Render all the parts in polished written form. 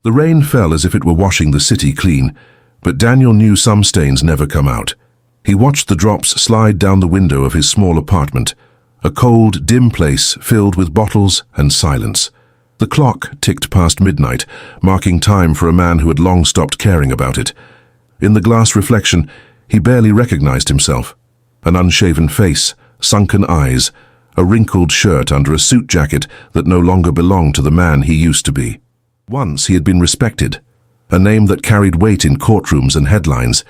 The rain fell as if it were washing the city clean, but Daniel knew some stains never come out. He watched the drops slide down the window of his small apartment, a cold, dim place filled with bottles and silence. The clock ticked past midnight, marking time for a man who had long stopped caring about it. In the glass reflection, he barely recognized himself. An unshaven face, sunken eyes, a wrinkled shirt under a suit jacket that no longer belonged to the man he used to be. Once he had been respected, a name that carried weight in courtrooms and headlines.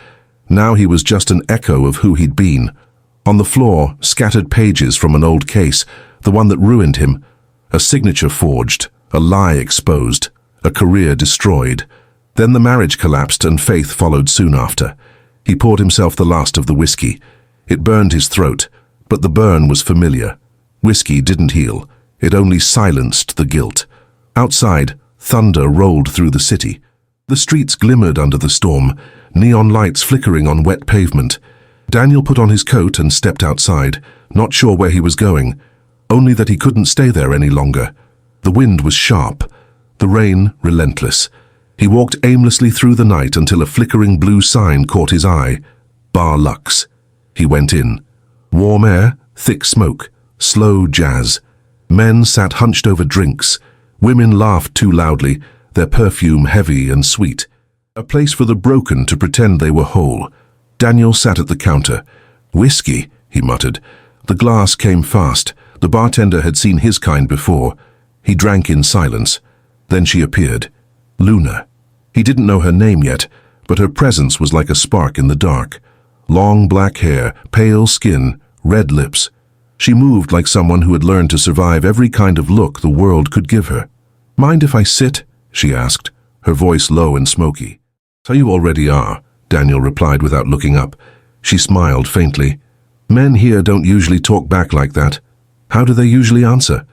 Now he was just an echo of who he'd been. On the floor, scattered pages from an old case, the one that ruined him. A signature forged, a lie exposed, a career destroyed. Then the marriage collapsed and faith followed soon after. He poured himself the last of the whiskey. It burned his throat, but the burn was familiar. Whiskey didn't heal. It only silenced the guilt. Outside, thunder rolled through the city. The streets glimmered under the storm, neon lights flickering on wet pavement. Daniel put on his coat and stepped outside, not sure where he was going, only that he couldn't stay there any longer. The wind was sharp, the rain relentless. He walked aimlessly through the night until a flickering blue sign caught his eye. Bar Lux. He went in. Warm air, thick smoke, slow jazz. Men sat hunched over drinks. Women laughed too loudly, their perfume heavy and sweet. A place for the broken to pretend they were whole. Daniel sat at the counter. "Whiskey," he muttered. The glass came fast. The bartender had seen his kind before. He drank in silence. Then she appeared. Luna. He didn't know her name yet, but her presence was like a spark in the dark. Long black hair, pale skin, red lips. She moved like someone who had learned to survive every kind of look the world could give her. "Mind if I sit?" she asked, her voice low and smoky. "So you already are," Daniel replied without looking up. She smiled faintly. "Men here don't usually talk back like that." "How do they usually answer?"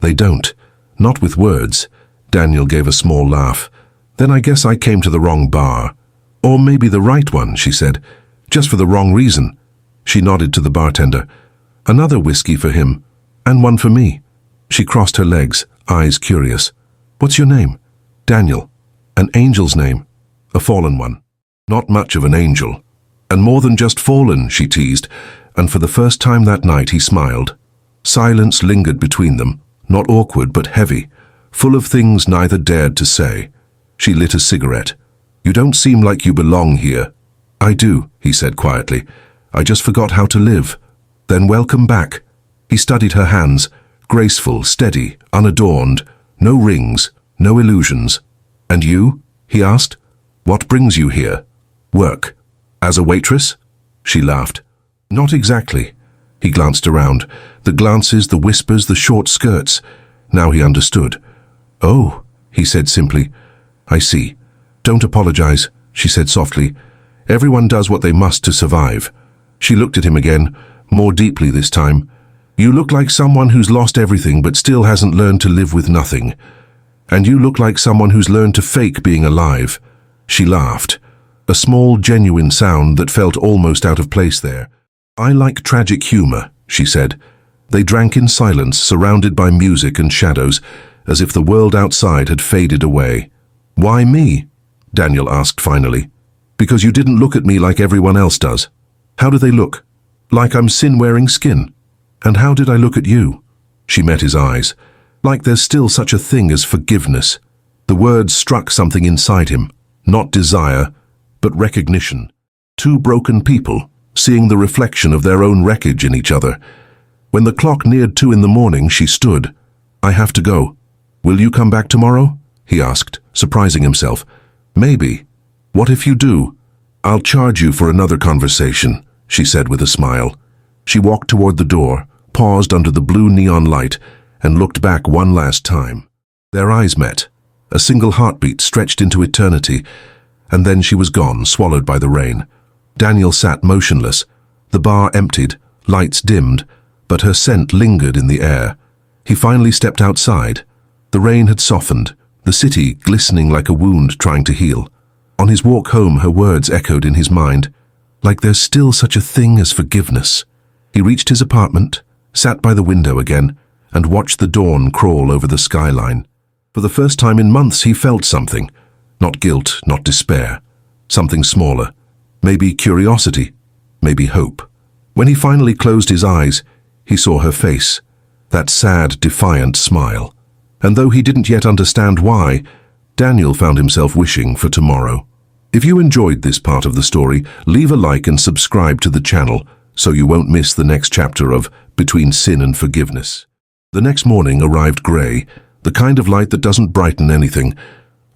"They don't. Not with words." Daniel gave a small laugh. "Then I guess I came to the wrong bar. Or maybe the right one," she said. "Just for the wrong reason." She nodded to the bartender. "Another whiskey for him, and one for me." She crossed her legs, eyes curious. "What's your name?" "Daniel." "An angel's name." "A fallen one." "Not much of an angel." "And more than just fallen," she teased, and for the first time that night he smiled. Silence lingered between them, not awkward but heavy, full of things neither dared to say. She lit a cigarette. "You don't seem like you belong here." "I do," he said quietly. "I just forgot how to live." "Then welcome back." He studied her hands, graceful, steady, unadorned, no rings, no illusions. "And you?" he asked. "What brings you here?" "Work." "As a waitress?" She laughed. "Not exactly." He glanced around, the glances, the whispers, the short skirts. Now he understood. "Oh," he said simply. "I see. Don't apologize," she said softly. "Everyone does what they must to survive." She looked at him again, more deeply this time. "You look like someone who's lost everything but still hasn't learned to live with nothing. And you look like someone who's learned to fake being alive." She laughed, a small, genuine sound that felt almost out of place there. "I like tragic humor," she said. They drank in silence, surrounded by music and shadows, as if the world outside had faded away. "Why me?" Daniel asked finally. "Because you didn't look at me like everyone else does." "How do they look?" "Like I'm sin-wearing skin." "And how did I look at you?" She met his eyes. "Like there's still such a thing as forgiveness." The words struck something inside him, not desire, but recognition. Two broken people, seeing the reflection of their own wreckage in each other. When the clock neared 2 in the morning, she stood. "I have to go." "Will you come back tomorrow?" he asked, surprising himself. "Maybe." "What if you do?" "I'll charge you for another conversation," she said with a smile. She walked toward the door, paused under the blue neon light, and looked back one last time. Their eyes met. A single heartbeat stretched into eternity, and then she was gone, swallowed by the rain. Daniel sat motionless. The bar emptied, lights dimmed, but her scent lingered in the air. He finally stepped outside. The rain had softened, the city glistening like a wound trying to heal. On his walk home, her words echoed in his mind, like there's still such a thing as forgiveness. He reached his apartment, sat by the window again, and watched the dawn crawl over the skyline. For the first time in months he felt something, Not guilt, not despair. Something smaller. Maybe curiosity. Maybe hope. When he finally closed his eyes, he saw her face. That sad, defiant smile. And though he didn't yet understand why, Daniel found himself wishing for tomorrow. If you enjoyed this part of the story, leave a like and subscribe to the channel so you won't miss the next chapter of Between Sin and Forgiveness. The next morning arrived grey, the kind of light that doesn't brighten anything,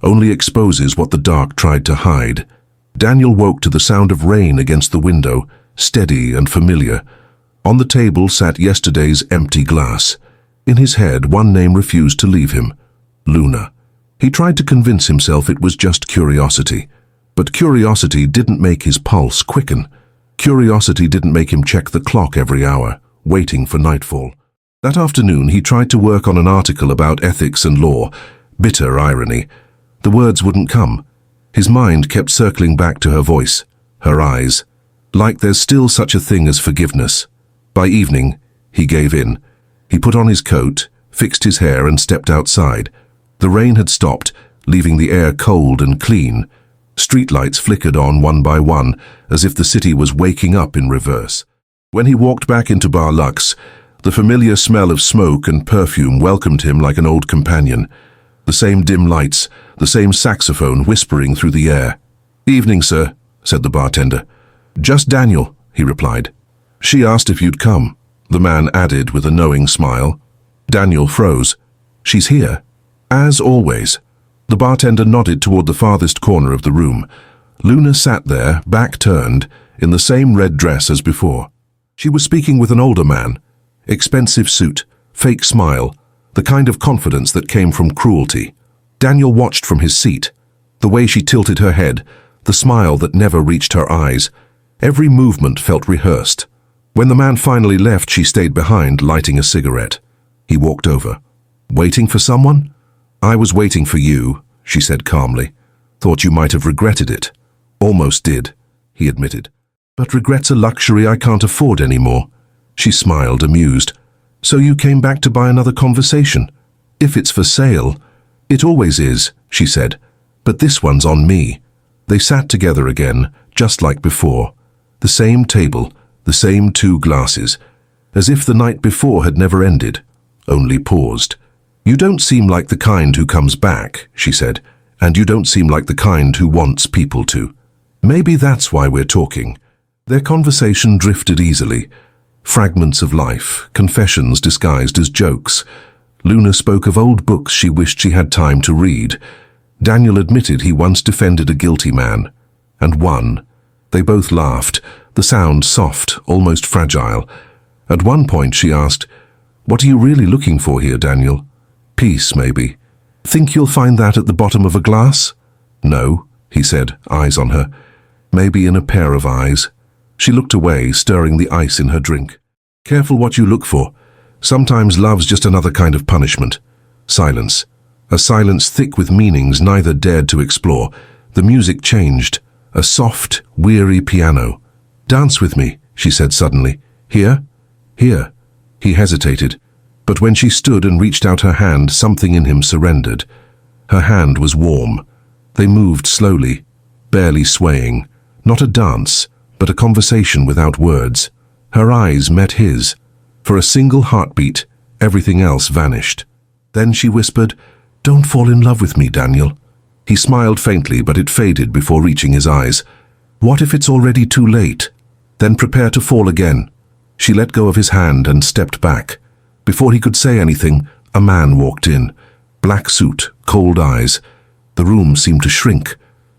only exposes what the dark tried to hide. Daniel woke to the sound of rain against the window, steady and familiar. On the table sat yesterday's empty glass. In his head, one name refused to leave him: Luna. He tried to convince himself it was just curiosity. But curiosity didn't make his pulse quicken. Curiosity didn't make him check the clock every hour, waiting for nightfall. That afternoon, he tried to work on an article about ethics and law. Bitter irony. The words wouldn't come. His mind kept circling back to her voice, her eyes. Like there's still such a thing as forgiveness. By evening, he gave in. He put on his coat, fixed his hair and stepped outside. The rain had stopped, leaving the air cold and clean. Streetlights flickered on one by one, as if the city was waking up in reverse. When he walked back into Bar Lux, the familiar smell of smoke and perfume welcomed him like an old companion. The same dim lights, the same saxophone whispering through the air. "Evening, sir," said the bartender. "Just Daniel," he replied. "She asked if you'd come," the man added with a knowing smile. Daniel froze. "She's here." As always. The bartender nodded toward the farthest corner of the room. Luna sat there, back turned, in the same red dress as before. She was speaking with an older man. Expensive suit, fake smile, the kind of confidence that came from cruelty. Daniel watched from his seat. The way she tilted her head, the smile that never reached her eyes. Every movement felt rehearsed. When the man finally left, she stayed behind, lighting a cigarette. He walked over. "Waiting for someone?" "I was waiting for you," she said calmly. "Thought you might have regretted it." "Almost did," he admitted. "But regret's a luxury I can't afford anymore." She smiled, amused. "So you came back to buy another conversation? If it's for sale." "It always is," she said. "But this one's on me." They sat together again, just like before. The same table, the same 2 glasses, as if the night before had never ended, only paused. "You don't seem like the kind who comes back," she said, "and you don't seem like the kind who wants people to. Maybe that's why we're talking." Their conversation drifted easily. Fragments of life, confessions disguised as jokes. Luna spoke of old books she wished she had time to read. Daniel admitted he once defended a guilty man, and won. They both laughed, the sound soft, almost fragile. At one point she asked, "What are you really looking for here, Daniel?" "Peace, maybe." "Think you'll find that at the bottom of a glass?" "No," he said, eyes on her. "Maybe in a pair of eyes." She looked away, stirring the ice in her drink. "Careful what you look for. Sometimes love's just another kind of punishment." Silence. A silence thick with meanings neither dared to explore. The music changed. A soft, weary piano. "Dance with me," she said suddenly. "Here?" "Here." He hesitated. But when she stood and reached out her hand, something in him surrendered. Her hand was warm. They moved slowly, barely swaying. Not a dance, but a conversation without words. Her eyes met his. For a single heartbeat, everything else vanished. Then she whispered, "Don't fall in love with me, Daniel." He smiled faintly, but it faded before reaching his eyes. "What if it's already too late?" "Then prepare to fall again." She let go of his hand and stepped back. Before he could say anything, a man walked in. Black suit, cold eyes. The room seemed to shrink.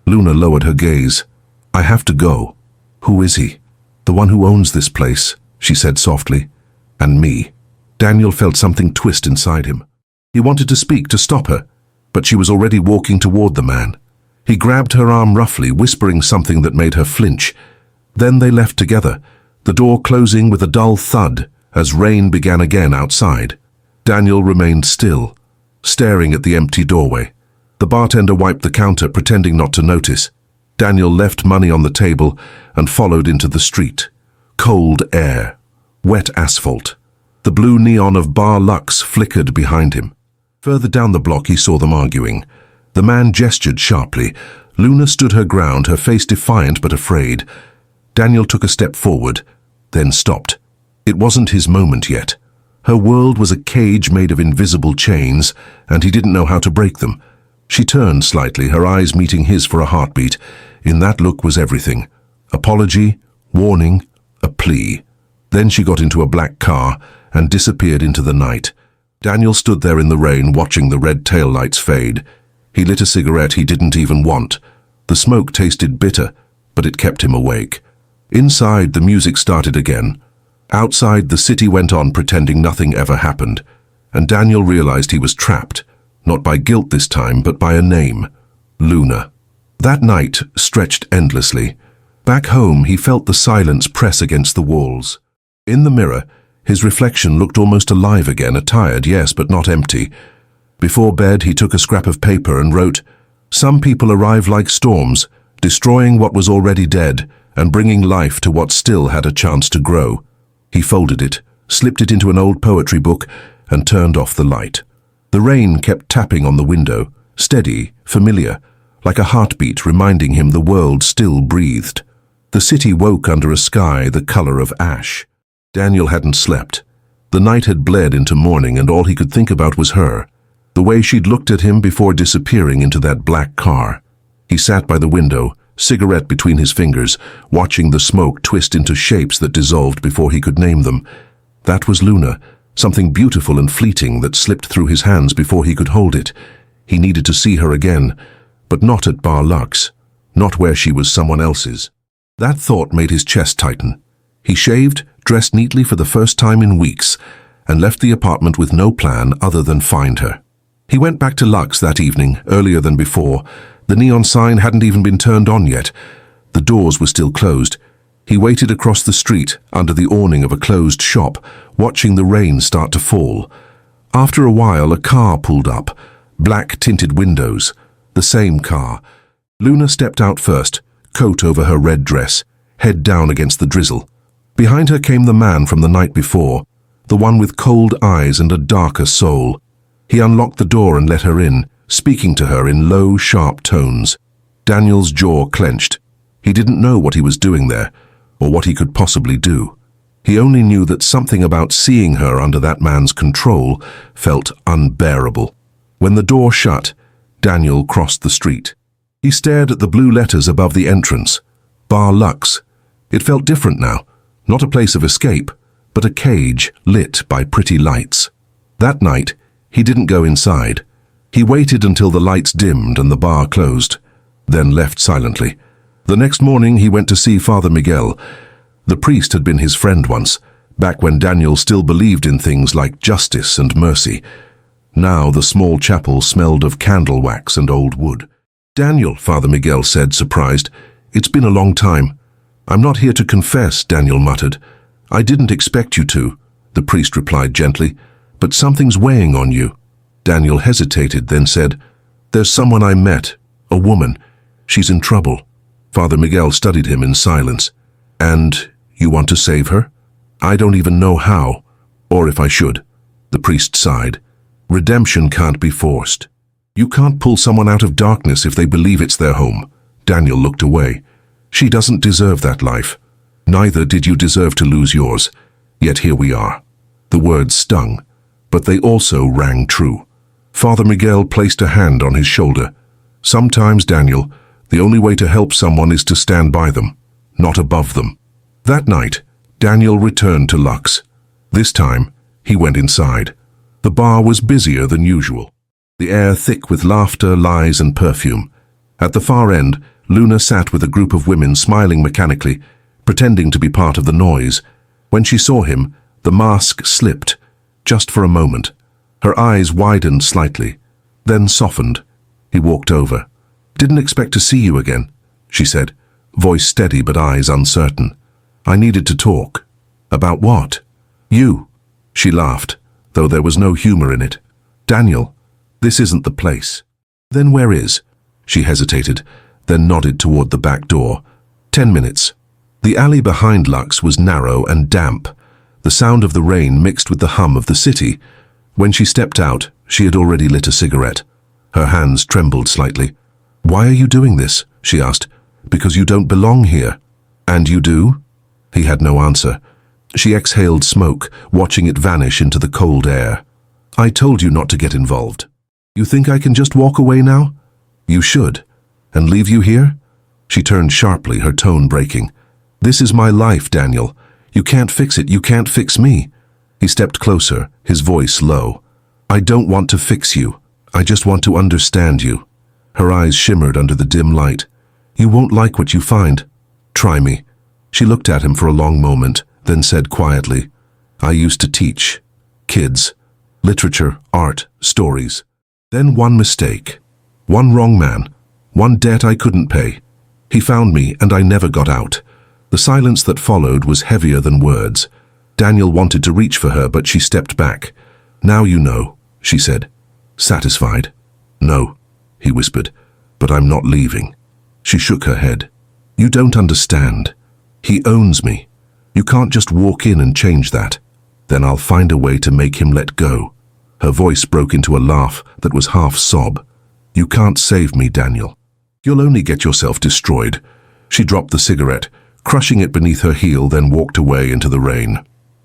Luna lowered her gaze. "I have to go." "Who is he?" "The one who owns this place," she said softly. "And me." Daniel felt something twist inside him. He wanted to speak, to stop her, but she was already walking toward the man. He grabbed her arm roughly, whispering something that made her flinch. Then they left together, the door closing with a dull thud as rain began again outside. Daniel remained still, staring at the empty doorway. The bartender wiped the counter, pretending not to notice. Daniel left money on the table and followed into the street. Cold air, wet asphalt. The blue neon of Bar Lux flickered behind him. Further down the block he saw them arguing. The man gestured sharply. Luna stood her ground, her face defiant but afraid. Daniel took a step forward, then stopped. It wasn't his moment yet. Her world was a cage made of invisible chains, and he didn't know how to break them. She turned slightly, her eyes meeting his for a heartbeat. In that look was everything. Apology, warning, a plea. Then she got into a black car and disappeared into the night. Daniel stood there in the rain, watching the red taillights fade. He lit a cigarette he didn't even want. The smoke tasted bitter, but it kept him awake. Inside, the music started again. Outside, the city went on pretending nothing ever happened, and Daniel realized he was trapped, not by guilt this time, but by a name, Luna. That night stretched endlessly. Back home, he felt the silence press against the walls. In the mirror, his reflection looked almost alive again, tired, yes, but not empty. Before bed, he took a scrap of paper and wrote, "Some people arrive like storms, destroying what was already dead and bringing life to what still had a chance to grow." He folded it, slipped it into an old poetry book, and turned off the light. The rain kept tapping on the window, steady, familiar, like a heartbeat reminding him the world still breathed. The city woke under a sky the color of ash. Daniel hadn't slept. The night had bled into morning, and all he could think about was her, the way she'd looked at him before disappearing into that black car. He sat by the window, cigarette between his fingers, watching the smoke twist into shapes that dissolved before he could name them. That was Luna, something beautiful and fleeting that slipped through his hands before he could hold it. He needed to see her again, but not at Bar Lux, not where she was someone else's. That thought made his chest tighten. He shaved, dressed neatly for the first time in weeks, and left the apartment with no plan other than find her. He went back to Lux that evening, earlier than before. The neon sign hadn't even been turned on yet. The doors were still closed. He waited across the street, under the awning of a closed shop, watching the rain start to fall. After a while, a car pulled up, black-tinted windows, the same car. Luna stepped out first, coat over her red dress, head down against the drizzle. Behind her came the man from the night before, the one with cold eyes and a darker soul. He unlocked the door and let her in, speaking to her in low, sharp tones. Daniel's jaw clenched. He didn't know what he was doing there, or what he could possibly do. He only knew that something about seeing her under that man's control felt unbearable. When the door shut, Daniel crossed the street. He stared at the blue letters above the entrance. Bar Lux. It felt different now. Not a place of escape, but a cage lit by pretty lights. That night, he didn't go inside. He waited until the lights dimmed and the bar closed, then left silently. The next morning, he went to see Father Miguel. The priest had been his friend once, back when Daniel still believed in things like justice and mercy. Now the small chapel smelled of candle wax and old wood. "Daniel," Father Miguel said, surprised, "it's been a long time." "I'm not here to confess," Daniel muttered. "I didn't expect you to," the priest replied gently, "but something's weighing on you." Daniel hesitated, then said, "There's someone I met, a woman. She's in trouble." Father Miguel studied him in silence. "And you want to save her?" "I don't even know how, or if I should." The priest sighed. "Redemption can't be forced. You can't pull someone out of darkness if they believe it's their home." Daniel looked away. "She doesn't deserve that life. Neither did you deserve to lose yours. Yet here we are." The words stung, but they also rang true. Father Miguel placed a hand on his shoulder. "Sometimes, Daniel, the only way to help someone is to stand by them, not above them." That night, Daniel returned to Lux. This time, he went inside. The bar was busier than usual, the air thick with laughter, lies, and perfume. At the far end, Luna sat with a group of women smiling mechanically, pretending to be part of the noise. When she saw him, the mask slipped, just for a moment. Her eyes widened slightly, then softened. He walked over. "Didn't expect to see you again," she said, voice steady but eyes uncertain. "I needed to talk." "About what?" "You." She laughed, though there was no humor in it. "Daniel, this isn't the place." "Then where is?" She hesitated, then nodded toward the back door. 10 minutes. The alley behind Lux was narrow and damp. The sound of the rain mixed with the hum of the city. When she stepped out, she had already lit a cigarette. Her hands trembled slightly. "Why are you doing this?" she asked. "Because you don't belong here." "And you do?" He had no answer. She exhaled smoke, watching it vanish into the cold air. "I told you not to get involved. You think I can just walk away now?" "You should. And leave you here?" She turned sharply, her tone breaking. "This is my life, Daniel. You can't fix it. You can't fix me." He stepped closer, his voice low. "I don't want to fix you. I just want to understand you." Her eyes shimmered under the dim light. "You won't like what you find. Try me." She looked at him for a long moment, then said quietly, "I used to teach. Kids. Literature, art, stories. Then one mistake. One wrong man. One debt I couldn't pay. He found me and I never got out." The silence that followed was heavier than words. Daniel wanted to reach for her, but she stepped back. "Now you know," she said. "Satisfied?" "No," he whispered, "but I'm not leaving." She shook her head. "You don't understand. He owns me. You can't just walk in and change that. Then I'll find a way to make him let go." Her voice broke into a laugh that was half sob. "You can't save me, Daniel. You'll only get yourself destroyed." She dropped the cigarette, crushing it beneath her heel, then walked away into the rain.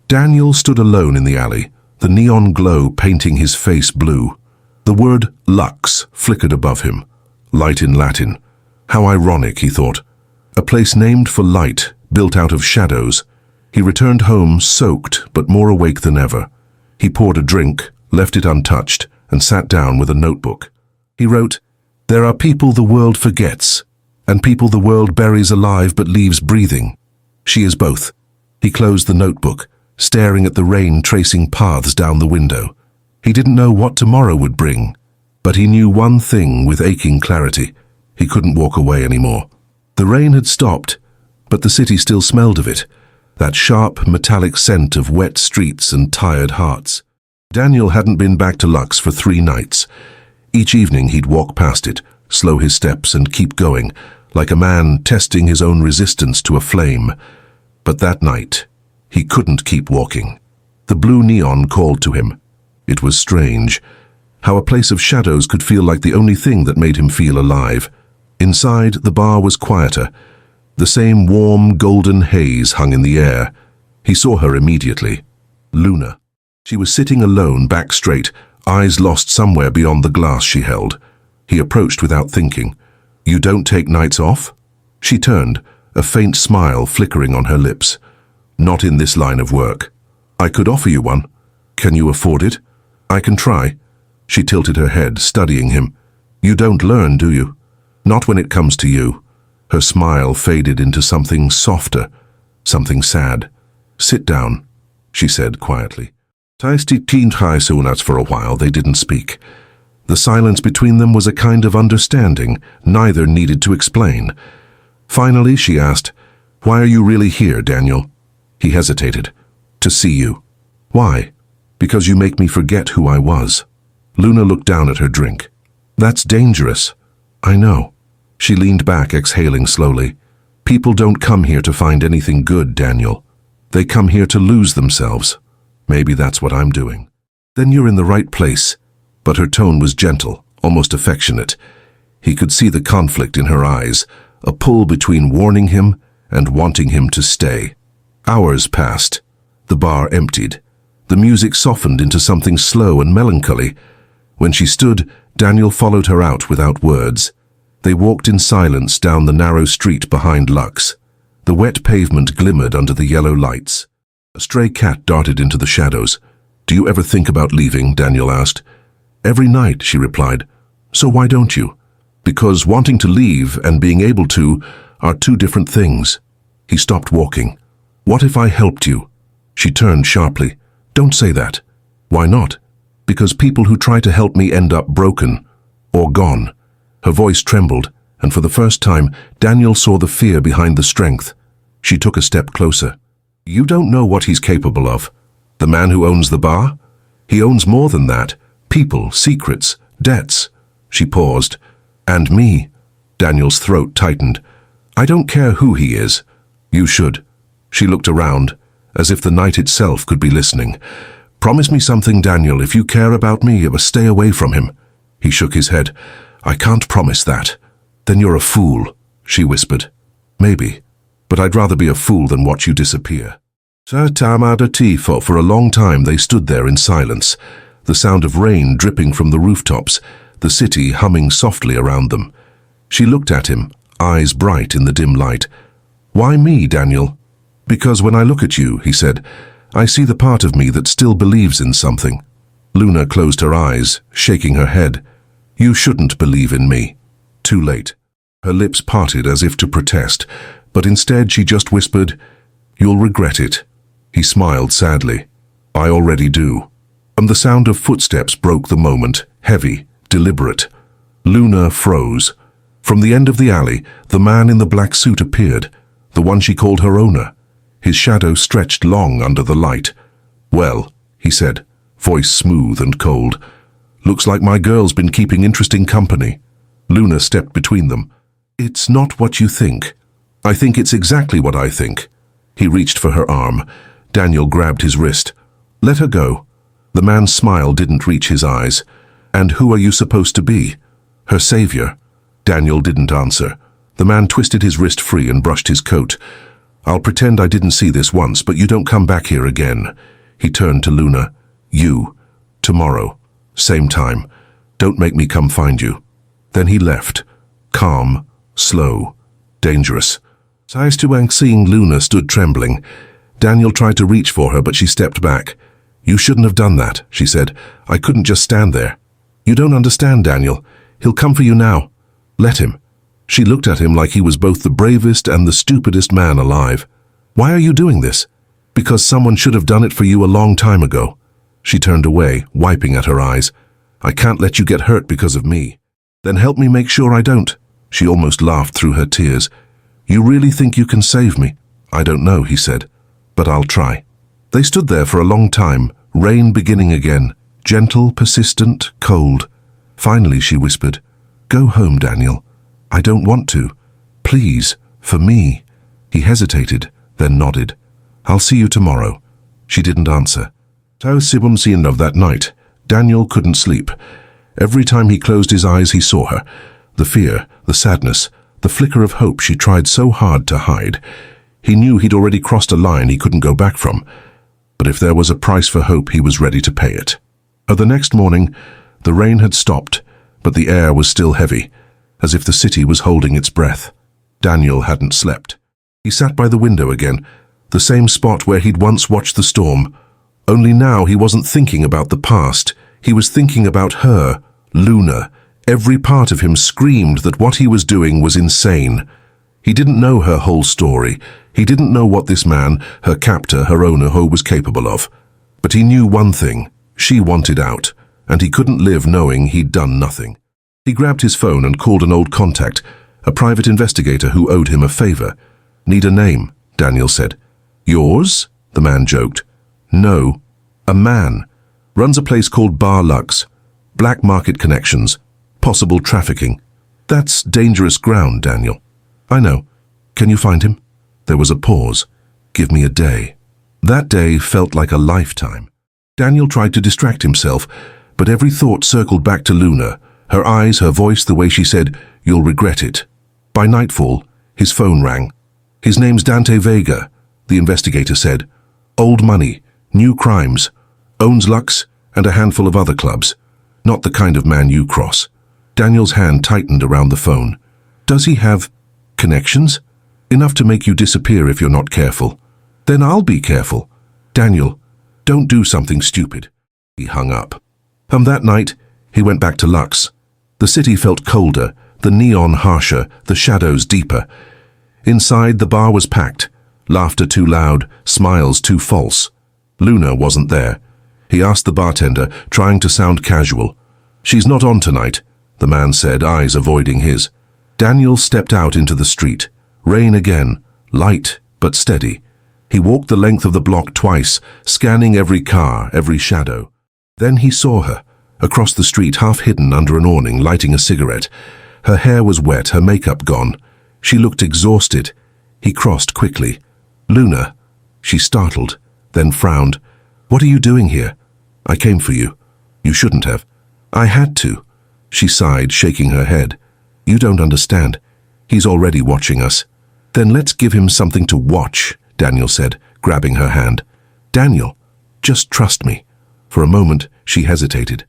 Daniel stood alone in the alley, the neon glow painting his face blue. The word Lux flickered above him, light in Latin. How ironic, he thought. A place named for light, built out of shadows. He returned home soaked, but more awake than ever. He poured a drink, left it untouched, and sat down with a notebook. He wrote, "There are people the world forgets, and people the world buries alive but leaves breathing. She is both." He closed the notebook, staring at the rain tracing paths down the window. He didn't know what tomorrow would bring, but he knew one thing with aching clarity. He couldn't walk away anymore. The rain had stopped, but the city still smelled of it, that sharp, metallic scent of wet streets and tired hearts. Daniel hadn't been back to Lux for 3 nights. Each evening he'd walk past it, slow his steps and keep going, like a man testing his own resistance to a flame. But that night, he couldn't keep walking. The blue neon called to him. It was strange, how a place of shadows could feel like the only thing that made him feel alive. Inside, the bar was quieter. The same warm, golden haze hung in the air. He saw her immediately. Luna. She was sitting alone, back straight, eyes lost somewhere beyond the glass she held. He approached without thinking. "You don't take nights off?" She turned, a faint smile flickering on her lips. "Not in this line of work. I could offer you one. Can you afford it?" "I can try." She tilted her head, studying him. "You don't learn, do you? Not when it comes to you." Her smile faded into something softer, something sad. "Sit down," she said quietly. For a while they didn't speak. The silence between them was a kind of understanding neither needed to explain. Finally she asked, "Why are you really here, Daniel?" He hesitated. "To see you." "Why?" "Because you make me forget who I was." Luna looked down at her drink. "That's dangerous." "I know." She leaned back, exhaling slowly. "People don't come here to find anything good, Daniel. They come here to lose themselves. Maybe that's what I'm doing." "Then you're in the right place." But her tone was gentle, almost affectionate. He could see the conflict in her eyes, a pull between warning him and wanting him to stay. Hours passed. The bar emptied. The music softened into something slow and melancholy. When she stood, Daniel followed her out without words. They walked in silence down the narrow street behind Lux. The wet pavement glimmered under the yellow lights. A stray cat darted into the shadows. "Do you ever think about leaving?" Daniel asked. "Every night," she replied. "So why don't you?" "Because wanting to leave and being able to are 2 different things." He stopped walking. "What if I helped you?" She turned sharply. "Don't say that." "Why not?" "Because people who try to help me end up broken or gone." Her voice trembled, and for the first time, Daniel saw the fear behind the strength. She took a step closer. "You don't know what he's capable of. The man who owns the bar? He owns more than that. People, secrets, debts." She paused. "And me." Daniel's throat tightened. "I don't care who he is." "You should." She looked around, as if the night itself could be listening. "Promise me something, Daniel. If you care about me, stay away from him." He shook his head. I can't promise that. Then you're a fool, she whispered. Maybe, but I'd rather be a fool than watch you disappear. For a long time they stood there in silence, the sound of rain dripping from the rooftops, the city humming softly around them. She looked at him, eyes bright in the dim light. Why me, Daniel? Because when I look at you, he said, I see the part of me that still believes in something. Luna closed her eyes, shaking her head. You shouldn't believe in me. Too late. Her lips parted as if to protest, but instead she just whispered, You'll regret it. He smiled sadly. I already do. And the sound of footsteps broke the moment, heavy, deliberate. Luna froze. From the end of the alley, the man in the black suit appeared, the one she called her owner. His shadow stretched long under the light. Well, he said, voice smooth and cold. Looks like my girl's been keeping interesting company. Luna stepped between them. It's not what you think. I think it's exactly what I think. He reached for her arm. Daniel grabbed his wrist. Let her go. The man's smile didn't reach his eyes. And who are you supposed to be? Her savior. Daniel didn't answer. The man twisted his wrist free and brushed his coat. I'll pretend I didn't see this once, but you don't come back here again. He turned to Luna. You. Tomorrow. Same time. Don't make me come find you. Then he left. Calm, slow, dangerous. Seeing Luna stood trembling. Daniel tried to reach for her, but she stepped back. You shouldn't have done that, she said. I couldn't just stand there. You don't understand, Daniel. He'll come for you now. Let him. She looked at him like he was both the bravest and the stupidest man alive. Why are you doing this? Because someone should have done it for you a long time ago. She turned away, wiping at her eyes. I can't let you get hurt because of me. Then help me make sure I don't. She almost laughed through her tears. You really think you can save me? I don't know, he said, but I'll try. They stood there for a long time, rain beginning again, gentle, persistent, cold. Finally, she whispered, Go home, Daniel. I don't want to. Please, for me. He hesitated, then nodded. I'll see you tomorrow. She didn't answer. Of that night, Daniel couldn't sleep. Every time he closed his eyes, he saw her. The fear, the sadness, the flicker of hope she tried so hard to hide. He knew he'd already crossed a line he couldn't go back from. But if there was a price for hope, he was ready to pay it. The next morning, the rain had stopped, but the air was still heavy, as if the city was holding its breath. Daniel hadn't slept. He sat by the window again, the same spot where he'd once watched the storm. Only now he wasn't thinking about the past. He was thinking about her, Luna. Every part of him screamed that what he was doing was insane. He didn't know her whole story. He didn't know what this man, her captor, her owner, was capable of. But he knew one thing. She wanted out, and he couldn't live knowing he'd done nothing. He grabbed his phone and called an old contact, a private investigator who owed him a favor. Need a name, Daniel said. Yours? The man joked. No, a man. Runs a place called Bar Lux. Black market connections. Possible trafficking. That's dangerous ground, Daniel. I know. Can you find him? There was a pause. Give me a day. That day felt like a lifetime. Daniel tried to distract himself, but every thought circled back to Luna. Her eyes, her voice, the way she said, You'll regret it. By nightfall, his phone rang. His name's Dante Vega, the investigator said. Old money, new crimes, owns Lux and a handful of other clubs. Not the kind of man you cross. Daniel's hand tightened around the phone. Does he have connections? Enough to make you disappear if you're not careful. Then I'll be careful. Daniel, don't do something stupid. He hung up. That night, he went back to Lux. The city felt colder, the neon harsher, the shadows deeper. Inside, the bar was packed. Laughter too loud, smiles too false. Luna wasn't there. He asked the bartender, trying to sound casual. She's not on tonight, the man said, eyes avoiding his. Daniel stepped out into the street. Rain again, light but steady. He walked the length of the block twice, scanning every car, every shadow. Then he saw her, across the street, half hidden under an awning, lighting a cigarette. Her hair was wet, her makeup gone. She looked exhausted. He crossed quickly. Luna. She startled, then frowned. What are you doing here? I came for you. You shouldn't have. I had to. She sighed, shaking her head. You don't understand. He's already watching us. Then let's give him something to watch, Daniel said, grabbing her hand. Daniel, just trust me. For a moment, she hesitated.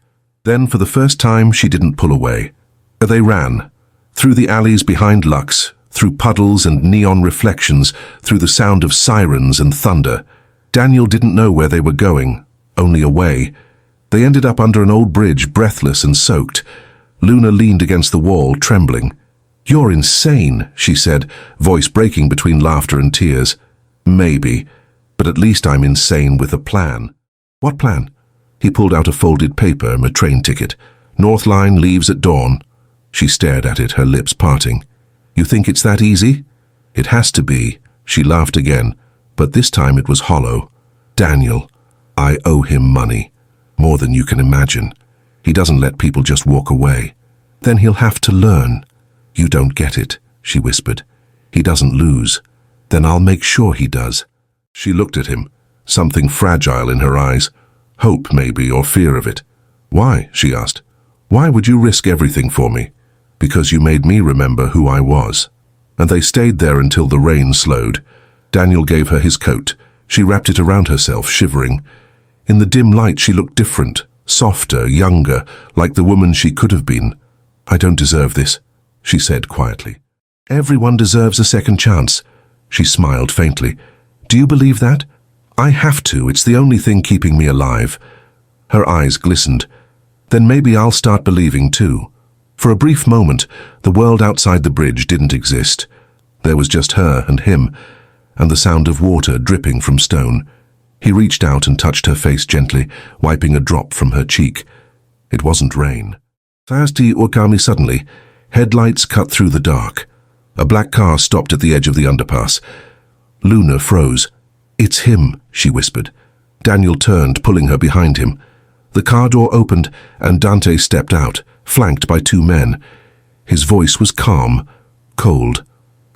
Then, for the first time, she didn't pull away. They ran. Through the alleys behind Lux, through puddles and neon reflections, through the sound of sirens and thunder. Daniel didn't know where they were going, only away. They ended up under an old bridge, breathless and soaked. Luna leaned against the wall, trembling. You're insane, she said, voice breaking between laughter and tears. Maybe, but at least I'm insane with a plan. What plan? He pulled out a folded paper, a train ticket. North Line leaves at dawn. She stared at it, her lips parting. You think it's that easy? It has to be. She laughed again, but this time it was hollow. Daniel, I owe him money. More than you can imagine. He doesn't let people just walk away. Then he'll have to learn. You don't get it, she whispered. He doesn't lose. Then I'll make sure he does. She looked at him, something fragile in her eyes. Hope, maybe, or fear of it. Why? She asked. Why would you risk everything for me? Because you made me remember who I was. And they stayed there until the rain slowed. Daniel gave her his coat. She wrapped it around herself, shivering. In the dim light she looked different, softer, younger, like the woman she could have been. I don't deserve this, she said quietly. Everyone deserves a second chance. She smiled faintly. Do you believe that? I have to. It's the only thing keeping me alive. Her eyes glistened. Then maybe I'll start believing too. For a brief moment, the world outside the bridge didn't exist. There was just her and him, and the sound of water dripping from stone. He reached out and touched her face gently, wiping a drop from her cheek. It wasn't rain. Fasti Urkami suddenly. Headlights cut through the dark. A black car stopped at the edge of the underpass. Luna froze. It's him, she whispered. Daniel turned, pulling her behind him. The car door opened, and Dante stepped out, flanked by two men. His voice was calm, cold.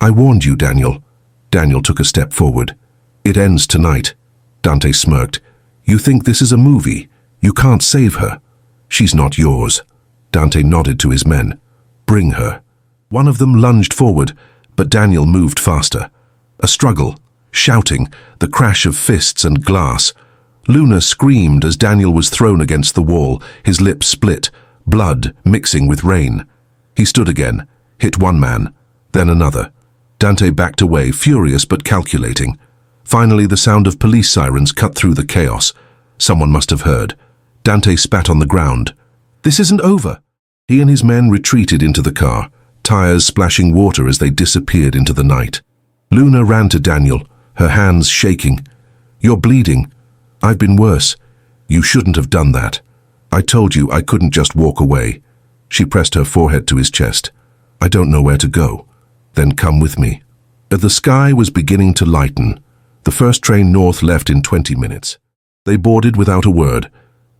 I warned you, Daniel. Daniel took a step forward. It ends tonight. Dante smirked. You think this is a movie? You can't save her. She's not yours. Dante nodded to his men. Bring her. One of them lunged forward, but Daniel moved faster. A struggle, shouting, the crash of fists and glass. Luna screamed as Daniel was thrown against the wall, his lips split, blood mixing with rain. He stood again, hit one man, then another. Dante backed away, furious but calculating. Finally, the sound of police sirens cut through the chaos. Someone must have heard. Dante spat on the ground. This isn't over. He and his men retreated into the car, tires splashing water as they disappeared into the night. Luna ran to Daniel, her hands shaking. You're bleeding. I've been worse. You shouldn't have done that. I told you I couldn't just walk away. She pressed her forehead to his chest. I don't know where to go. Then come with me. The sky was beginning to lighten. The first train north left in 20 minutes. They boarded without a word.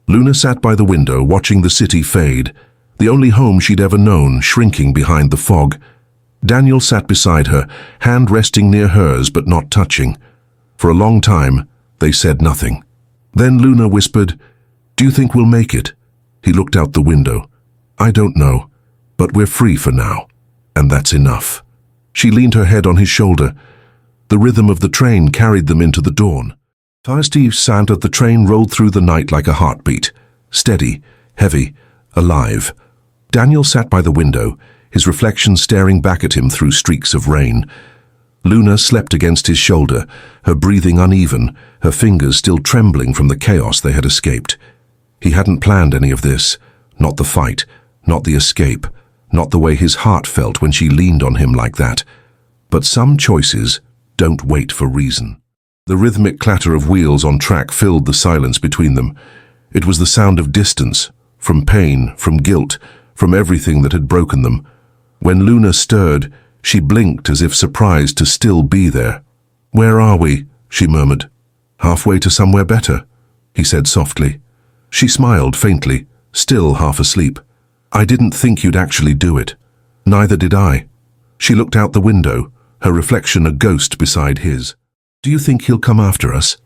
Luna sat by the window, watching the city fade, the only home she'd ever known, shrinking behind the fog. Daniel sat beside her, hand resting near hers but not touching. For a long time, they said nothing. Then Luna whispered, Do you think we'll make it? He looked out the window. I don't know, but we're free for now, and that's enough. She leaned her head on his shoulder. The rhythm of the train carried them into the dawn. Fasti sound of the train rolled through the night like a heartbeat, steady, heavy, alive. Daniel sat by the window, his reflection staring back at him through streaks of rain. Luna slept against his shoulder, her breathing uneven, her fingers still trembling from the chaos they had escaped. He hadn't planned any of this, not the fight, not the escape, not the way his heart felt when she leaned on him like that. But some choices don't wait for reason. The rhythmic clatter of wheels on track filled the silence between them. It was the sound of distance, from pain, from guilt, from everything that had broken them. When Luna stirred, she blinked as if surprised to still be there. Where are we? She murmured. Halfway to somewhere better, he said softly. She smiled faintly, still half asleep. I didn't think you'd actually do it. Neither did I. She looked out the window, her reflection a ghost beside his. Do you think he'll come after us?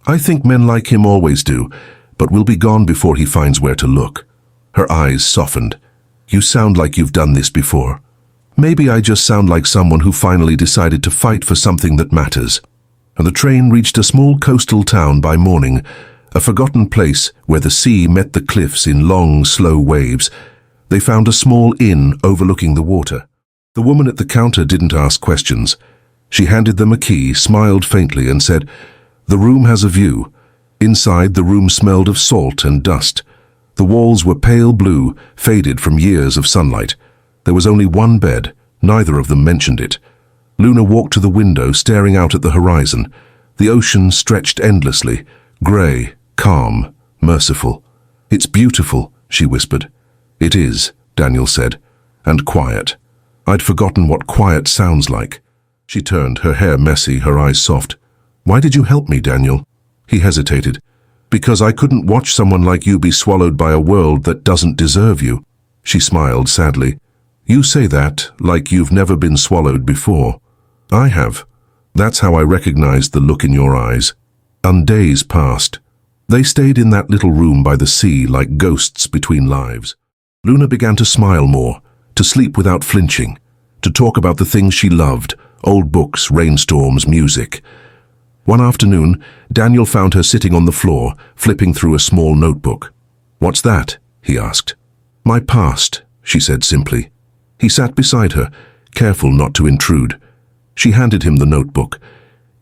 I think men like him always do, but we'll be gone before he finds where to look. Her eyes softened. You sound like you've done this before. Maybe I just sound like someone who finally decided to fight for something that matters. And the train reached a small coastal town by morning, a forgotten place where the sea met the cliffs in long, slow waves. They found a small inn overlooking the water. The woman at the counter didn't ask questions. She handed them a key, smiled faintly, and said, "The room has a view." Inside, the room smelled of salt and dust. The walls were pale blue, faded from years of sunlight. There was only one bed. Neither of them mentioned it. Luna walked to the window, staring out at the horizon. The ocean stretched endlessly, grey, calm, merciful. "It's beautiful," she whispered. "It is," Daniel said, "and quiet." I'd forgotten what quiet sounds like. She turned, her hair messy, her eyes soft. "Why did you help me, Daniel?" He hesitated. "Because I couldn't watch someone like you be swallowed by a world that doesn't deserve you." She smiled sadly. "You say that like you've never been swallowed before." "I have." That's how I recognized the look in your eyes. And days passed. They stayed in that little room by the sea like ghosts between lives. Luna began to smile more, to sleep without flinching, to talk about the things she loved, old books, rainstorms, music. One afternoon, Daniel found her sitting on the floor, flipping through a small notebook. "What's that?" he asked. "My past," she said simply. He sat beside her, careful not to intrude. She handed him the notebook.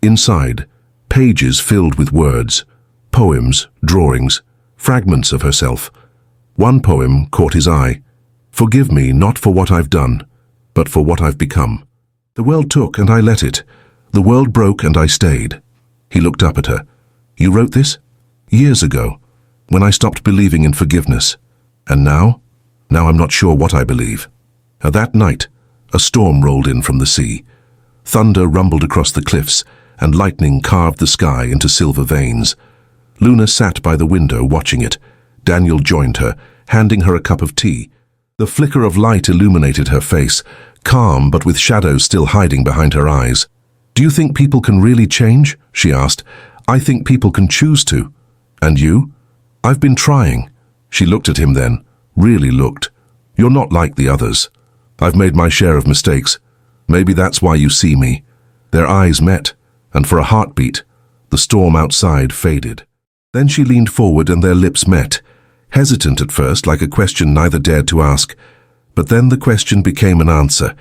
Inside, pages filled with words, poems, drawings, fragments of herself. One poem caught his eye. "Forgive me not for what I've done, but for what I've become. The world took and I let it. The world broke and I stayed." He looked up at her. "You wrote this?" "Years ago, when I stopped believing in forgiveness. And now? Now I'm not sure what I believe." That night, a storm rolled in from the sea. Thunder rumbled across the cliffs, and lightning carved the sky into silver veins. Luna sat by the window watching it. Daniel joined her, handing her a cup of tea. The flicker of light illuminated her face, calm but with shadows still hiding behind her eyes. "Do you think people can really change?" she asked. "I think people can choose to." "And you?" "I've been trying." She looked at him then, really looked. "You're not like the others. I've made my share of mistakes. Maybe that's why you see me." Their eyes met, and for a heartbeat, the storm outside faded. Then she leaned forward and their lips met, hesitant at first, like a question neither dared to ask. But then the question became an answer,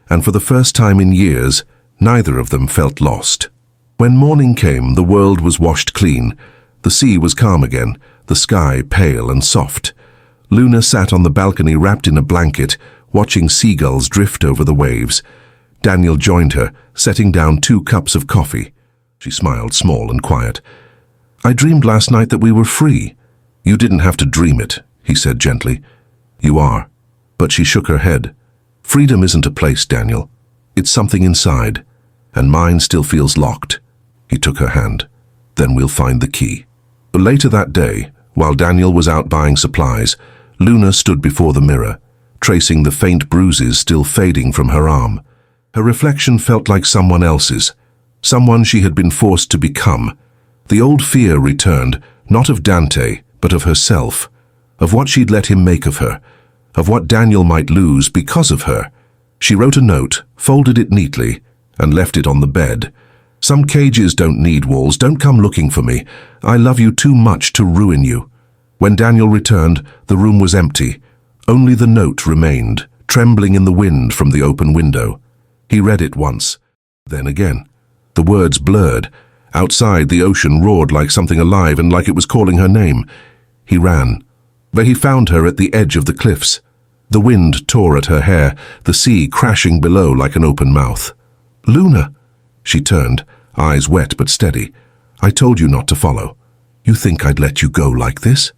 and for the first time in years, neither of them felt lost. When morning came, the world was washed clean. The sea was calm again, the sky pale and soft. Luna sat on the balcony wrapped in a blanket, watching seagulls drift over the waves. Daniel joined her, setting down 2 cups of coffee. She smiled, small and quiet. "I dreamed last night that we were free." "You didn't have to dream it," he said gently. "You are." But she shook her head. "Freedom isn't a place, Daniel. It's something inside, and mine still feels locked." He took her hand. "Then we'll find the key." But later that day, while Daniel was out buying supplies, Luna stood before the mirror, tracing the faint bruises still fading from her arm. Her reflection felt like someone else's, someone she had been forced to become. The old fear returned, not of Dante, but of herself, of what she'd let him make of her, of what Daniel might lose because of her. She wrote a note, folded it neatly, and left it on the bed. "Some cages don't need walls. Don't come looking for me. I love you too much to ruin you." When Daniel returned, the room was empty. Only the note remained, trembling in the wind from the open window. He read it once, then again. The words blurred. Outside, the ocean roared like something alive and like it was calling her name. He ran. But he found her at the edge of the cliffs. The wind tore at her hair, the sea crashing below like an open mouth. "Luna!" She turned, eyes wet but steady. "I told you not to follow. You think I'd let you go like this?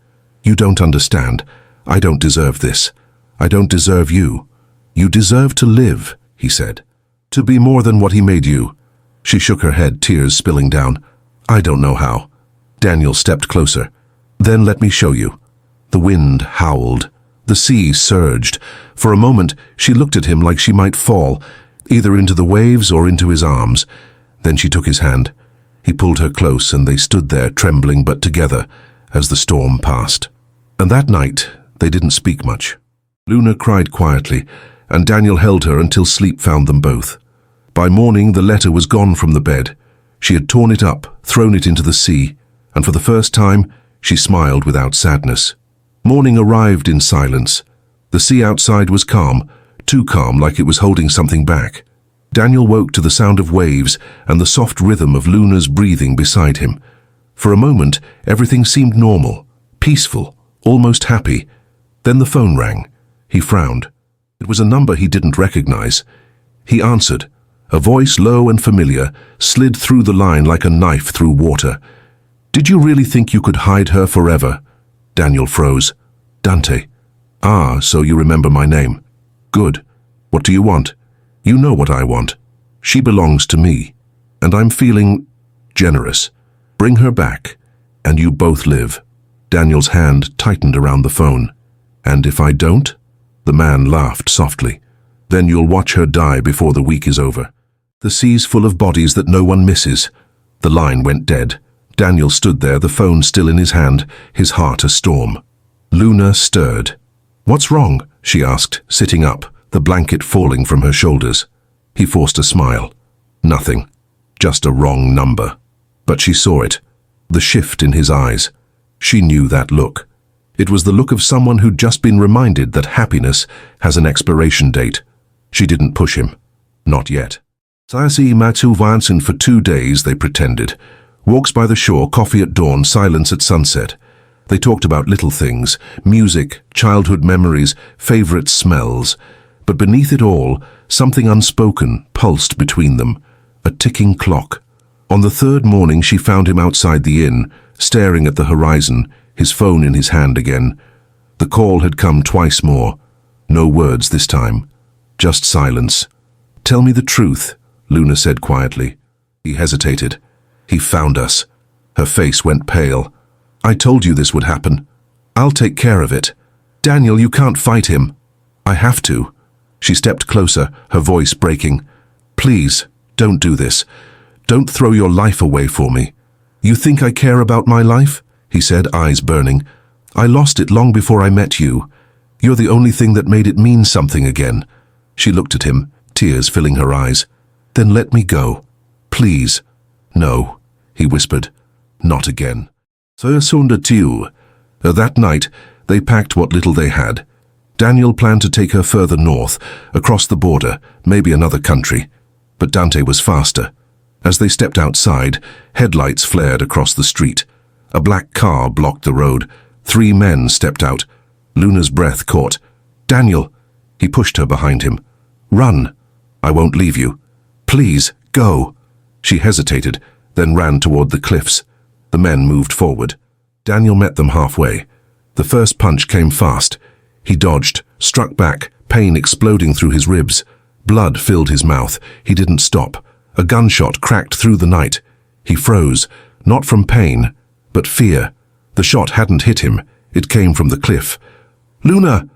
You don't understand. I don't deserve this. I don't deserve you. You deserve to live," he said. "To be more than what he made you." She shook her head, tears spilling down. "I don't know how." Daniel stepped closer. "Then let me show you." The wind howled. The sea surged. For a moment, she looked at him like she might fall, either into the waves or into his arms. Then she took his hand. He pulled her close, and they stood there, trembling but together, as the storm passed. And that night, they didn't speak much. Luna cried quietly, and Daniel held her until sleep found them both. By morning, the letter was gone from the bed. She had torn it up, thrown it into the sea, and for the first time, she smiled without sadness. Morning arrived in silence. The sea outside was calm, too calm like it was holding something back. Daniel woke to the sound of waves and the soft rhythm of Luna's breathing beside him. For a moment, everything seemed normal, peaceful, almost happy. Then the phone rang. He frowned. It was a number he didn't recognize. He answered. A voice low and familiar slid through the line like a knife through water. "Did you really think you could hide her forever?" Daniel froze. "Dante." "Ah, so you remember my name. Good. What do you want?" "You know what I want. She belongs to me, and I'm feeling generous. Bring her back, and you both live." Daniel's hand tightened around the phone. "And if I don't?" The man laughed softly. "Then you'll watch her die before the week is over." The sea's full of bodies that no one misses. The line went dead. Daniel stood there, the phone still in his hand, his heart a storm. Luna stirred. "What's wrong?" she asked, sitting up, the blanket falling from her shoulders. He forced a smile. "Nothing. Just a wrong number." But she saw it. The shift in his eyes. She knew that look. It was the look of someone who'd just been reminded that happiness has an expiration date. She didn't push him. Not yet. Sayasi Matu Vansen for 2 days, they pretended. Walks by the shore, coffee at dawn, silence at sunset. They talked about little things, music, childhood memories, favorite smells. But beneath it all, something unspoken pulsed between them, a ticking clock. On the third morning, she found him outside the inn, staring at the horizon, his phone in his hand again. The call had come twice more. No words this time. Just silence. "Tell me the truth," Luna said quietly. He hesitated. "He found us." Her face went pale. "I told you this would happen. I'll take care of it." "Daniel, you can't fight him." "I have to." She stepped closer, her voice breaking. "Please, don't do this. Don't throw your life away for me." "You think I care about my life?" he said, eyes burning. "I lost it long before I met you. You're the only thing that made it mean something again." She looked at him, tears filling her eyes. "Then let me go. Please." "No," he whispered. "Not again." That night, they packed what little they had. Daniel planned to take her further north, across the border, maybe another country. But Dante was faster. As they stepped outside, headlights flared across the street. A black car blocked the road. 3 men stepped out. Luna's breath caught. "Daniel!" He pushed her behind him. "Run! I won't leave you. Please, go!" She hesitated, then ran toward the cliffs. The men moved forward. Daniel met them halfway. The first punch came fast. He dodged, struck back, pain exploding through his ribs. Blood filled his mouth. He didn't stop. A gunshot cracked through the night. He froze, not from pain, but fear. The shot hadn't hit him. It came from the cliff. "Luna!"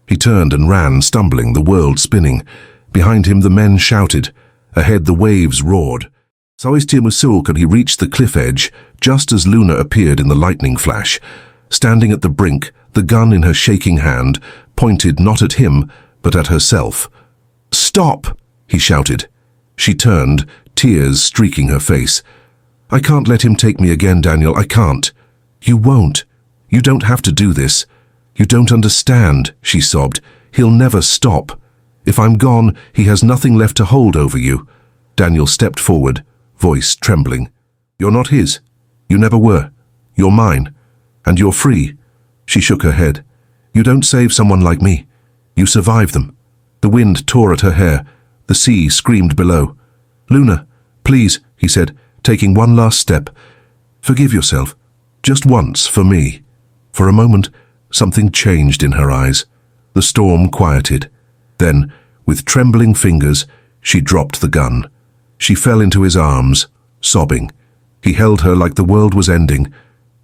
He turned and ran, stumbling, the world spinning. Behind him the men shouted. Ahead the waves roared. He reached the cliff edge, just as Luna appeared in the lightning flash. Standing at the brink, the gun in her shaking hand, pointed not at him, but at herself. "Stop!" he shouted. She turned, tears streaking her face. "I can't let him take me again, Daniel, I can't." "You won't. You don't have to do this. You don't understand," she sobbed. "He'll never stop. If I'm gone, he has nothing left to hold over you." Daniel stepped forward, voice trembling. "You're not his. You never were. You're mine. And you're free." She shook her head. "You don't save someone like me. You survive them." The wind tore at her hair. The sea screamed below. "Luna, please," he said, taking one last step. "Forgive yourself. Just once, for me." For a moment, something changed in her eyes. The storm quieted. Then, with trembling fingers, she dropped the gun. She fell into his arms, sobbing. He held her like the world was ending,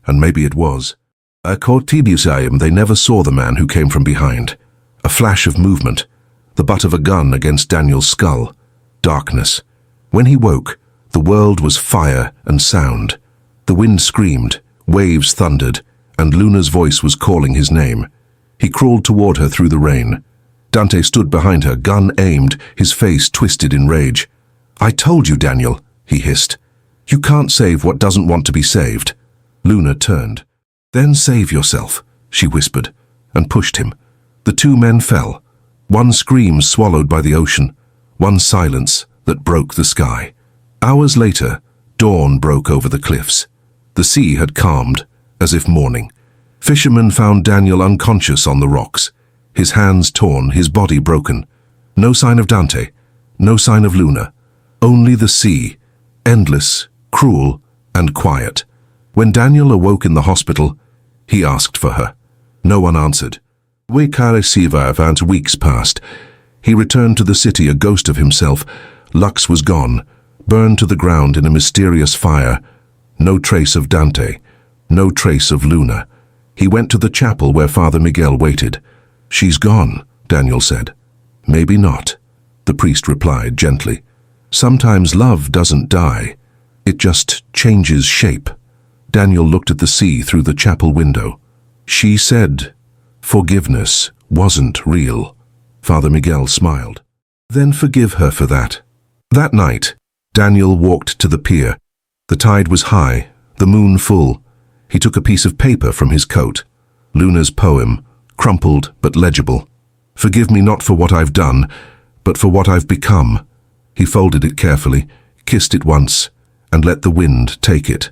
and maybe it was. At Cortibiusayim, they never saw the man who came from behind. A flash of movement, the butt of a gun against Daniel's skull. Darkness. When he woke, the world was fire and sound. The wind screamed, waves thundered, and Luna's voice was calling his name. He crawled toward her through the rain. Dante stood behind her, gun aimed, his face twisted in rage. "I told you, Daniel," he hissed. "You can't save what doesn't want to be saved." Luna turned. "Then save yourself," she whispered, and pushed him. The two men fell. One scream swallowed by the ocean, one silence that broke the sky. Hours later, dawn broke over the cliffs. The sea had calmed, as if mourning. Fishermen found Daniel unconscious on the rocks, his hands torn, his body broken. No sign of Dante, no sign of Luna. Only the sea, endless, cruel, and quiet. When Daniel awoke in the hospital, he asked for her. No one answered. And weeks passed. He returned to the city, a ghost of himself. Lux was gone, burned to the ground in a mysterious fire. No trace of Dante, no trace of Luna. He went to the chapel where Father Miguel waited. "She's gone," Daniel said. "Maybe not," the priest replied gently. "Sometimes love doesn't die. It just changes shape." Daniel looked at the sea through the chapel window. "She said forgiveness wasn't real." Father Miguel smiled. "Then forgive her for that." That night, Daniel walked to the pier. The tide was high, the moon full. He took a piece of paper from his coat. Luna's poem, crumpled but legible. "Forgive me not for what I've done, but for what I've become." He folded it carefully, kissed it once, and let the wind take it.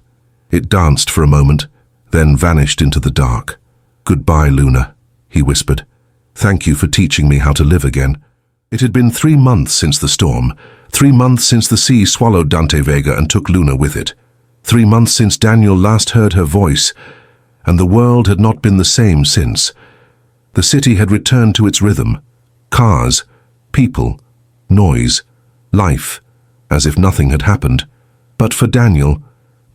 It danced for a moment, then vanished into the dark. "Goodbye, Luna," he whispered. "Thank you for teaching me how to live again." It had been 3 months since the storm, 3 months since the sea swallowed Dante Vega and took Luna with it. 3 months since Daniel last heard her voice, and the world had not been the same since. The city had returned to its rhythm. Cars, people, noise, life, as if nothing had happened. But for Daniel,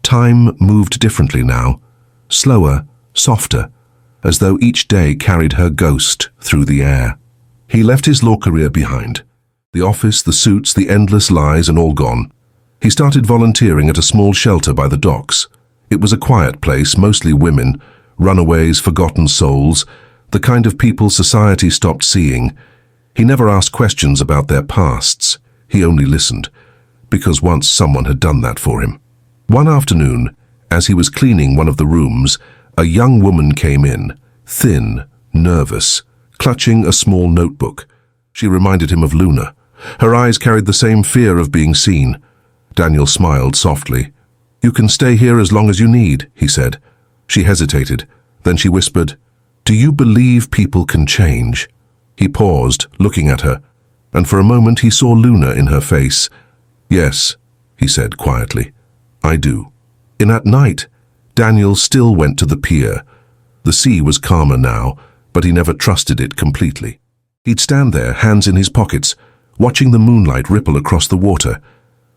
time moved differently now, slower, softer, as though each day carried her ghost through the air. He left his law career behind. The office, the suits, the endless lies, and all gone. He started volunteering at a small shelter by the docks. It was a quiet place, mostly women, runaways, forgotten souls, the kind of people society stopped seeing. He never asked questions about their pasts. He only listened, because once someone had done that for him. One afternoon, as he was cleaning one of the rooms, a young woman came in, thin, nervous, clutching a small notebook. She reminded him of Luna. Her eyes carried the same fear of being seen. Daniel smiled softly. "You can stay here as long as you need," he said. She hesitated. Then she whispered, "Do you believe people can change?" He paused, looking at her, and for a moment he saw Luna in her face. "Yes," he said quietly, "I do." And at night, Daniel still went to the pier. The sea was calmer now, but he never trusted it completely. He'd stand there, hands in his pockets, watching the moonlight ripple across the water.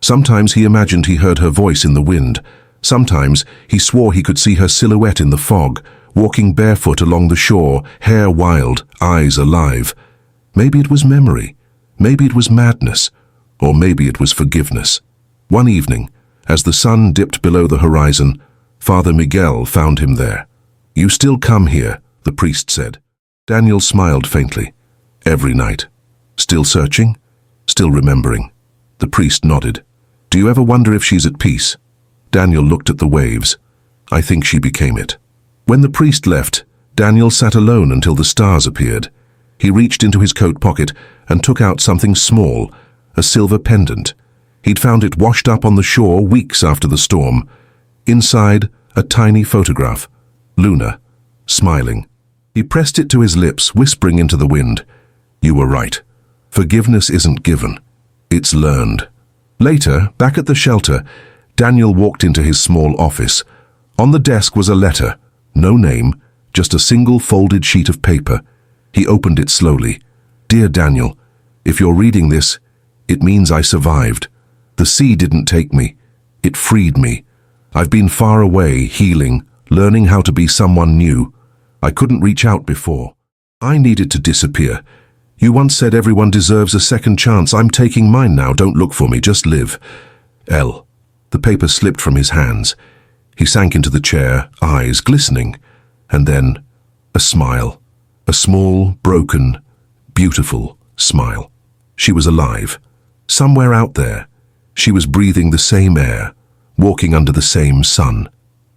Sometimes he imagined he heard her voice in the wind. Sometimes he swore he could see her silhouette in the fog, walking barefoot along the shore, hair wild, eyes alive. Maybe it was memory, maybe it was madness, or maybe it was forgiveness. One evening, as the sun dipped below the horizon, Father Miguel found him there. "You still come here," the priest said. Daniel smiled faintly. "Every night. Still searching? Still remembering?" The priest nodded. "Do you ever wonder if she's at peace?" Daniel looked at the waves. "I think she became it." When the priest left, Daniel sat alone until the stars appeared. He reached into his coat pocket and took out something small, a silver pendant. He'd found it washed up on the shore weeks after the storm. Inside, a tiny photograph. Luna, smiling. He pressed it to his lips, whispering into the wind, "You were right. Forgiveness isn't given. It's learned." Later, back at the shelter, Daniel walked into his small office. On the desk was a letter. No name, just a single folded sheet of paper. He opened it slowly. "Dear Daniel, if you're reading this, it means I survived. The sea didn't take me. It freed me. I've been far away, healing, learning how to be someone new. I couldn't reach out before. I needed to disappear. You once said everyone deserves a second chance. I'm taking mine now. Don't look for me, just live. L." The paper slipped from his hands. He sank into the chair, eyes glistening, and then a smile. A small, broken, beautiful smile. She was alive. Somewhere out there, she was breathing the same air, walking under the same sun.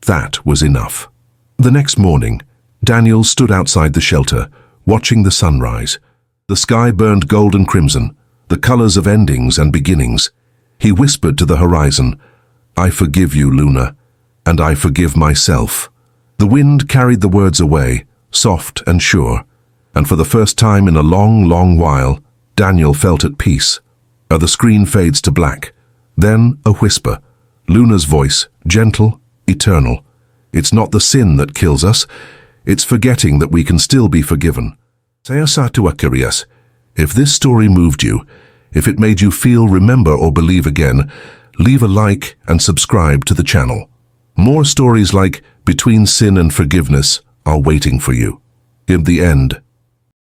That was enough. The next morning, Daniel stood outside the shelter, watching the sunrise. The sky burned gold and crimson, the colors of endings and beginnings. He whispered to the horizon, "I forgive you, Luna, and I forgive myself." The wind carried the words away, soft and sure, and for the first time in a long, long while, Daniel felt at peace. The screen fades to black. Then a whisper. Luna's voice, gentle, eternal. "It's not the sin that kills us. It's forgetting that we can still be forgiven." Saya satu akarias. If this story moved you, if it made you feel, remember, or believe again, leave a like and subscribe to the channel. More stories like Between Sin and Forgiveness are waiting for you. In the end,